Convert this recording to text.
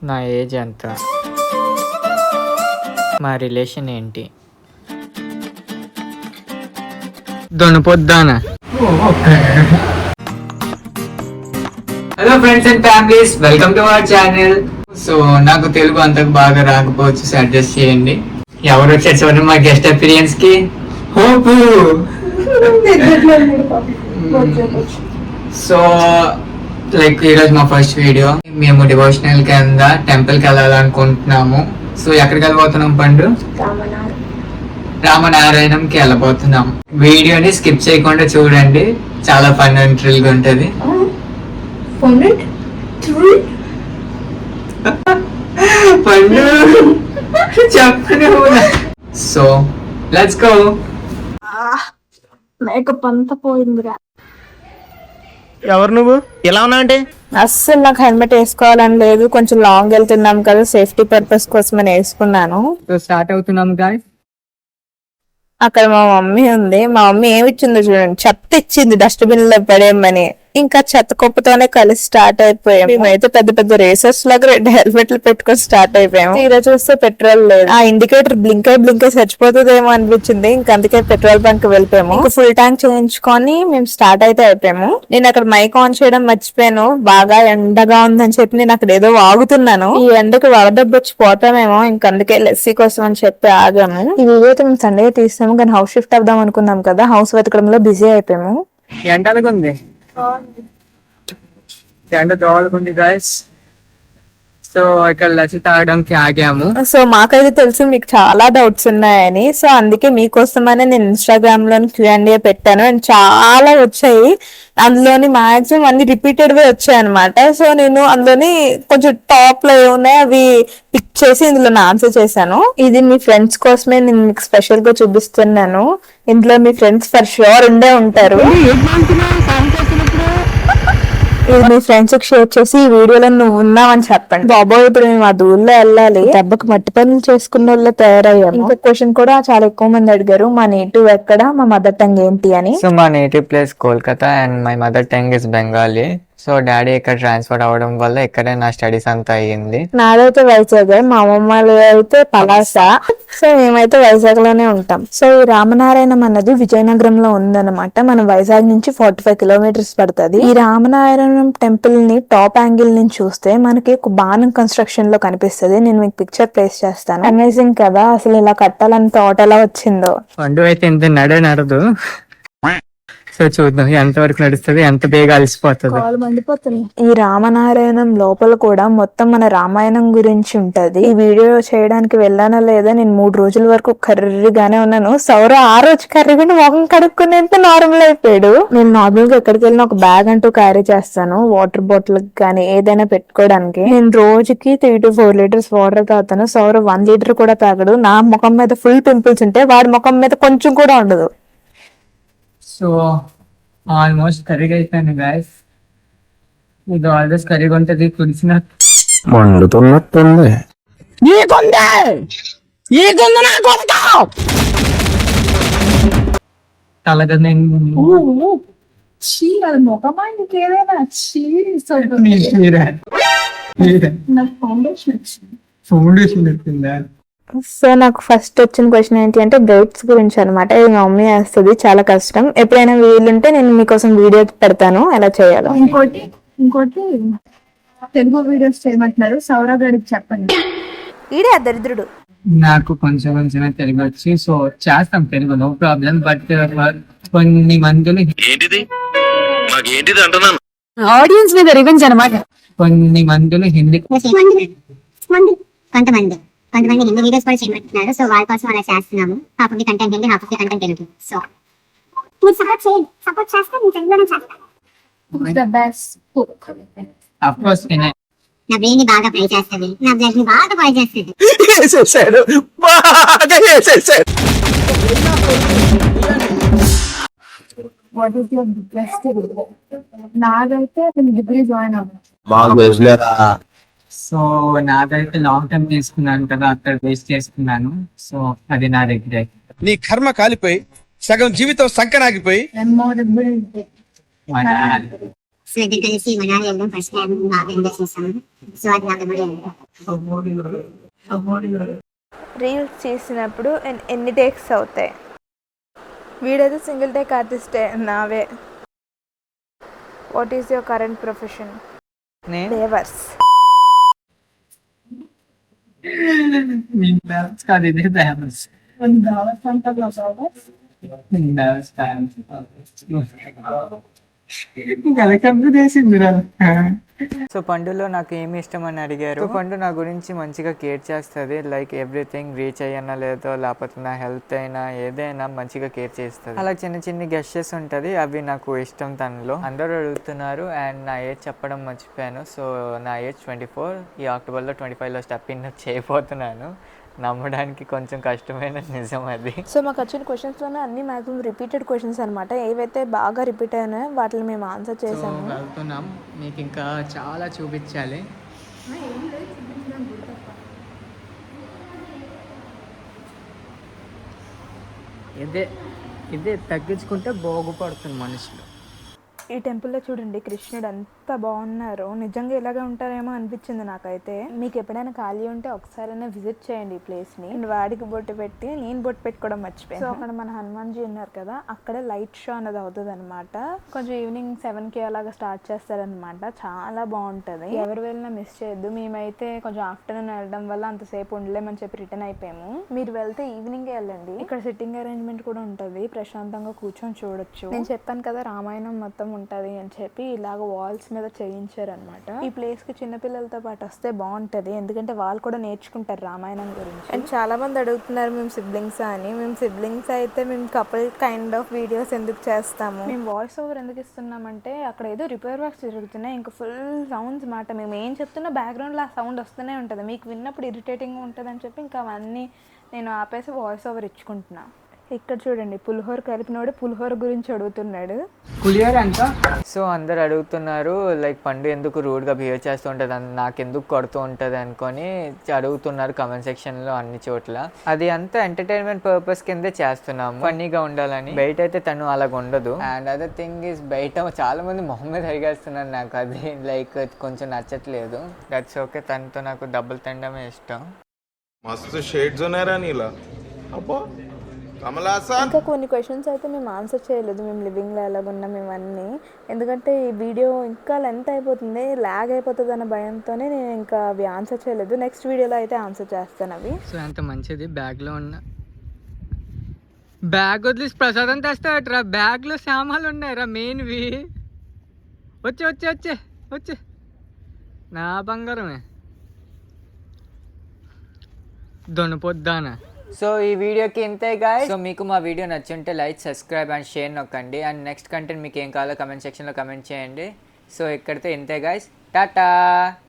నా ఏజ్ ఎంత, మా రిలేషన్ ఏంటి, దొనపొద్దానా. Hello friends and families, welcome to our channel. So నాకు తెలుగు అంతకు బాగా రాకపోవచ్చు, అడ్జస్ట్ చేయండి. ఎవరు వచ్చేసారు మా గెస్ట్ అపీరియన్స్ కి? హోపు. సో లైక్ ఈరోజు మా ఫస్ట్ వీడియో. మేము డివోషనల్ కింద టెంపుల్ కి వెళ్ళాలనుకుంటున్నాము. సో ఎక్కడికి వెళ్ళబోతున్నాం పండు? రామనారాయణంకి వెళ్ళబోతున్నాం. వీడియోని స్కిప్ చేయకుండా చూడండి, చాలా ఫన్ అండ్ థ్రిల్ గా ఉంటది. So let's go. మేకప్ అంతా పోయిందిరా. ఎవరు నువ్వు? ఎలా ఉన్నావు అంటే? అస్సలు నాకు హెల్మెట్ వేసుకోవాలని లేదు, కొంచెం లాంగ్ వెళ్తున్నాం కదా, సేఫ్టీ పర్పస్ కోసం అని వేసుకున్నాను. సో స్టార్ట్ అవుతున్నాం గాయ్స్. అక్కడ మా మమ్మీ ఉంది. మా మమ్మీ ఏమి ఇచ్చిందో చూడండి, చెత్త ఇచ్చింది డస్ట్బిన్ లో పడేయమని. ఇంకా చెత్త కుప్పతోనే కలిసి స్టార్ట్ అయిపోయాం. మేమైతే పెద్ద పెద్ద రేసర్స్ లాగా 2 హెల్మెట్లు పెట్టుకొని స్టార్ట్ అయిపోయాము. తీరా చూస్తే పెట్రోల్ లేదు. ఆ ఇండికేటర్ బ్లింక్ అయి చచ్చిపోతుందేమో అనిపించింది. ఇంకా అందుకే పెట్రోల్ బంక్ వెళ్ళిపోయాము. ఫుల్ ట్యాంక్ చేయించుకొని మేము స్టార్ట్ అయితే అయిపోయాము. నేను అక్కడ మైక్ ఆన్ చేయడం మర్చిపోయాను. బాగా ఎండగా ఉందని చెప్పి నేను అక్కడ ఏదో వాగుతున్నాను. ఈ ఎండకు వడదెబ్బ వచ్చి పోతామేమో, ఇంక అందుకే లెస్సీ కోసం అని చెప్పి ఆగాము. ఈ వీడియో అయితే మేము సండే తీస్తాము, కానీ హౌస్ షిఫ్ట్ అవుదాం అనుకున్నాం కదా, హౌస్ వెతకడంలో బిజీ అయిపోయాము. ఎండలుగా ఉంది, ఎండ దోవలుంది గాయస్. సో ఇక్కడ లసి తాగడానికి ఆగాము. సో మాకైతే తెలుసు మీకు చాలా డౌట్స్ ఉన్నాయని, సో అందుకే మీకోసమనే నేను ఇన్స్టాగ్రామ్ లోని Q&A పెట్టాను. అండ్ చాలా వచ్చాయి. అందులోని మాక్సిమం అన్ని రిపీటెడ్ వే వచ్చాయి అనమాట. సో నేను అందులోని కొంచెం టాప్ లో ఏమున్నాయి అవి పిక్ చేసి ఇందులో ఆన్సర్ చేశాను. ఇది మీ ఫ్రెండ్స్ కోసమే నేను మీకు స్పెషల్ గా చూపిస్తున్నాను. ఇందులో మీ ఫ్రెండ్స్ ఫర్ షూర్ ఉండే ఉంటారు. ఇది మీ ఫ్రెండ్స్ కి షేర్ చేసి ఈ వీడియోలో నువ్వు ఉన్నావని చెప్పండి. బాబోయ్, ఇప్పుడు మేము ఆ దూరంలో వెళ్ళాలి. దెబ్బకి మట్టి పనులు చేసుకున్న వాళ్ళ తయారయ్యాము. ఇంకొక క్వశ్చన్ కూడా చాలా ఎక్కువ మంది అడిగారు, మా నేటివ్ ఎక్కడ, మా మదర్ టంగ్ ఏంటి అని. సో మా native place Kolkata and my mother tongue is Bengali. So daddy ఇక్కడ ట్రాన్స్ఫర్ అవ్వడం వల్ల ఇక్కడే నా స్టడీస్ అంతా అయ్యింది. నాదైతే వైజాగ్, మా అమ్మమ్మ అయితే పలాస. సో మేమైతే వైజాగ్ లోనే ఉంటాం. సో ఈ రామనారాయణం అన్నది విజయనగరంలో ఉందన్నమాట. మన వైజాగ్ నుంచి 45 కిలోమీటర్స్ పడుతుంది. ఈ రామనారాయణం టెంపుల్ ని టాప్ యాంగిల్ నుంచి చూస్తే మనకి ఒక బాణం కన్స్ట్రక్షన్ లో కనిపిస్తుంది. నేను మీకు పిక్చర్ ప్లేస్ చేస్తాను. అమేజింగ్ కదా, అసలు ఇలా కట్టాలని థాట్ ఎలా వచ్చిందో. పండు అయితే ఇంత నడదు. సో చూద్దాం ఎంత వరకు నడుస్తుంది, ఎంత బేగా అలసిపోతుంది. ఈ రామనారాయణం లోపల కూడా మొత్తం మన రామాయణం గురించి ఉంటది. ఈ వీడియో చేయడానికి వెళ్ళానా లేదా, నేను 3 రోజుల వరకు కర్రీగానే ఉన్నాను. సౌర ఆ రోజు కర్రీగా మొఖం కడుక్కునేంత నార్మల్ అయిపోయాడు. నేను నార్మల్ గా ఎక్కడికి వెళ్ళినా ఒక బ్యాగ్ అంటూ క్యారీ చేస్తాను, వాటర్ బాటిల్ కానీ ఏదైనా పెట్టుకోవడానికి. నేను రోజుకి 3 to 4 లీటర్స్ వాటర్ తాగుతాను. సౌర 1 లీటర్ కూడా తాగడు. నా ముఖం మీద ఫుల్ పింపుల్స్ ఉంటే వాడి ముఖం మీద కొంచెం కూడా ఉండదు. సో ఆల్మోస్ట్ కర్రీగా అయిపోయింది గాయస్. ఇది ఆల్వేస్ కర్రీగా ఉంటుంది, పులిసిన మండుతున్నట్టుంది. తలగనే ఫౌండేషన్ పెట్టిందా. సో నాకు ఫస్ట్ వచ్చిన క్వశ్చన్ ఏంటి అంటే బ్రైడ్స్ గురించి అనమాట. ఇది మా మమ్మీ వేస్తుంది, చాలా కష్టం. ఎప్పుడైనా వీలుంటే నేను మీకోసం వీడియో పెడతాను ఎలా చేయాలో. ఇంకోటి తెలుగు వీడియోస్ చేయమంటున్నారు, సౌరవ్ గారికి చెప్పండి. ఈడే దరిద్రుడు. నాకు కొంచెం తెలుగు వచ్చి, సో చేస్తాం తెలుగు, నో ప్రాబ్లం. బట్ కొన్ని మందులు ఆడియన్స్ మీద రివెంజ్ అనమాట. కొన్ని మందులు హిందీ కొంతమంది హిందీ వీడియోస్ కూడా చేయమంటున్నారు. సో వాళ్ళ కోసం అలా చేస్తున్నాము. Half of the content Hindi, half of the content Telugu. So మీరు సపోర్ట్ చేస్తే నేను తెలుగులోనే చేస్తాను. The best cook. Of course నా బ్రెయిన్ ని బాగా ఫ్రై చేస్తుంది, నా బ్లడ్ ని బాగా బాయ్ చేస్తుంది. What is your best video? నాదైతే డిగ్రీ జాయిన్ అవ్వాలి. సో నాదైతే లాంగ్ టర్మ్ తీసుకున్నాను కదా, అక్కడ వేస్ట్ చేసుకున్నాను. సో అది నా రిగ్రెట్. నీ కర్మ కాలిపోయి సగం జీవితం సంకనాగిపోయి మెమొరబుల్ డే. సో ఇద్దరు కలిసి మనాలి వెళ్ళడం ఫస్ట్ టైం బాగా ఎంజాయ్ చేస్తాము. సో అది నా మెమరీ. రీల్స్ చేసినప్పుడు ఎన్ని టేక్స్ అవుతాయి? వీడైతే సింగిల్ టేక్ ఆర్టిస్టే నావే. What is your current profession? నేను లేవర్స్. కాదు, ఇదే బ్యాలెన్స్. సో పండులో నాకు ఏమి ఇష్టం అని అడిగారు. సో పండు నా గురించి మంచిగా కేర్ చేస్తుంది. లైక్ ఎవ్రీథింగ్ రీచ్ అయ్యానా లేదో, లేకపోతే నా హెల్త్ అయినా ఏదైనా మంచిగా కేర్ చేస్తుంది. అలా చిన్న చిన్న గెస్టర్స్ ఉంటుంది, అవి నాకు ఇష్టం తనలో. అందరూ అడుగుతున్నారు అండ్ నా ఏజ్ చెప్పడం మర్చిపోయాను. సో నా ఏజ్ 24. ఈ అక్టోబర్లో 25లో స్టెప్ ఇన్ చేయబోతున్నాను. నమ్మడానికి కొంచెం కష్టమైన నిజం అది. సో మాకు వచ్చిన క్వశ్చన్స్లోనే అన్ని మ్యాక్సిమం రిపీటెడ్ క్వశ్చన్స్ అనమాట. ఏవైతే బాగా రిపీట్ అయినాయో వాటిని మేము ఆన్సర్ చేసాము. వెళ్తున్నాం, మీకు ఇంకా చాలా చూపించాలి. ఇదే తగ్గించుకుంటే బాగుపడుతుంది మనుషులు. ఈ టెంపుల్లో చూడండి కృష్ణుడు ఎంత బాగున్నారు. నిజంగా ఇలాగే ఉంటారేమో అనిపించింది నాకైతే. మీకు ఎప్పుడైనా ఖాళీ ఉంటే ఒకసారైనా విజిట్ చేయండి ఈ ప్లేస్ని. వాడికి బొట్టు పెట్టి నేను బొట్టు పెట్టుకోవడం మర్చిపోయాను. సో అక్కడ మన హనుమాన్జీ ఉన్నారు కదా, అక్కడ లైట్ షో అనేది అవుతుంది అనమాట. కొంచెం ఈవినింగ్ 7కి అలాగా స్టార్ట్ చేస్తారనమాట. చాలా బాగుంటుంది. ఎవరు వెళ్ళినా మిస్ చేయొద్దు. మేమైతే కొంచెం ఆఫ్టర్నూన్ వెళ్ళడం వల్ల అంతసేపు ఉండలేమని చెప్పి రిటర్న్ అయిపోయాము. మీరు వెళ్తే ఈవినింగే వెళ్ళండి. ఇక్కడ సిట్టింగ్ అరేంజ్మెంట్ కూడా ఉంటుంది, ప్రశాంతంగా కూర్చొని చూడొచ్చు. నేను చెప్పాను కదా రామాయణం మొత్తం ఉంటది అని చెప్పి ఇలాగ వాల్స్ మీద చేయించారనమాట. ఈ ప్లేస్ కి చిన్నపిల్లలతో పాటు వస్తే బాగుంటది, ఎందుకంటే వాళ్ళు కూడా నేర్చుకుంటారు రామాయణం గురించి. అండ్ చాలా మంది అడుగుతున్నారు మేము సిబ్లింగ్స్ అని. మేము సిబ్లింగ్స్ అయితే మేము కపుల్ కైండ్ ఆఫ్ వీడియోస్ ఎందుకు చేస్తాము, మేము వాయిస్ ఓవర్ ఎందుకు ఇస్తున్నామంటే అక్కడ ఏదో రిపేర్ వర్క్స్ జరుగుతున్నాయి, ఇంకా ఫుల్ సౌండ్స్ మాట. మేము ఏం చెప్తున్నా బ్యాక్గ్రౌండ్ లో ఆ సౌండ్ వస్తూనే ఉంటుంది, మీకు విన్నప్పుడు ఇరిటేటింగ్ ఉంటుంది అని చెప్పి ఇంకా అవన్నీ నేను ఆపేసి వాయిస్ ఓవర్ ఇచ్చుకుంటున్నా. ఇక్కడ చూడండి పులిహోర కలిపినోడు పులిహోర గురించి అడుగుతున్నాడు. పులిహోర అంత. సో అందరు అడుగుతున్నారు లైక్ పండు ఎందుకు రూడ్గా బిహేవ్ చేస్తూ ఉంటుంది, నాకు ఎందుకు కొడుతూ ఉంటుంది అనుకొని అడుగుతున్నారు కమెంట్ సెక్షన్లో అన్ని చోట్ల. అది అంతా ఎంటర్టైన్మెంట్ పర్పస్ కిందే చేస్తున్నాము, ఫన్నీగా ఉండాలని. బయట అయితే తను అలాగ ఉండదు. అండ్ అదర్ థింగ్ ఈస్ బయట చాలా మంది మొహం మీద అడిగేస్తున్నారు, నాకు అది లైక్ కొంచెం నచ్చట్లేదు. దట్స్ ఓకే, తనతో నాకు డబ్బులు తినడమే ఇష్టం. मस्त शेड्स ఉన్నాయరా నీలా అబ్బో కమలాసన్. ఇంకా కొన్ని క్వశ్చన్స్ అయితే మేము ఆన్సర్ చేయలేదు, మేము లివింగ్లో ఎలాగున్నాం ఇవన్నీ. ఎందుకంటే ఈ వీడియో ఇంకా లెంత్ అయిపోతుంది, ల్యాగ్ అయిపోతుంది అన్న భయంతోనే నేను ఇంకా అవి ఆన్సర్ చేయలేదు. నెక్స్ట్ వీడియోలో అయితే ఆన్సర్ చేస్తాను అవి. సో ఎంత మంచిది, బ్యాగ్లో ఉన్న బ్యాగ్ వదిలేసి ప్రసాదం తెస్తాడట్రా. బ్యాగ్లో సామాన్లు ఉన్నాయిరా మెయిన్వి. వచ్చే వచ్చే వచ్చే వచ్చే నా బంగారమే దొనపొద్దానా. సో ఈ వీడియోకి ఇంతే గాయ్స్. సో మీకు మా వీడియో నచ్చుంటే లైక్, సబ్స్క్రైబ్ అండ్ షేర్ నొక్కండి. అండ్ నెక్స్ట్ కంటెంట్ మీకు ఏం కావాలో కమెంట్ సెక్షన్లో కమెంట్ చేయండి. సో ఇక్కడితో ఇంతే గాయ్స్, టాటా.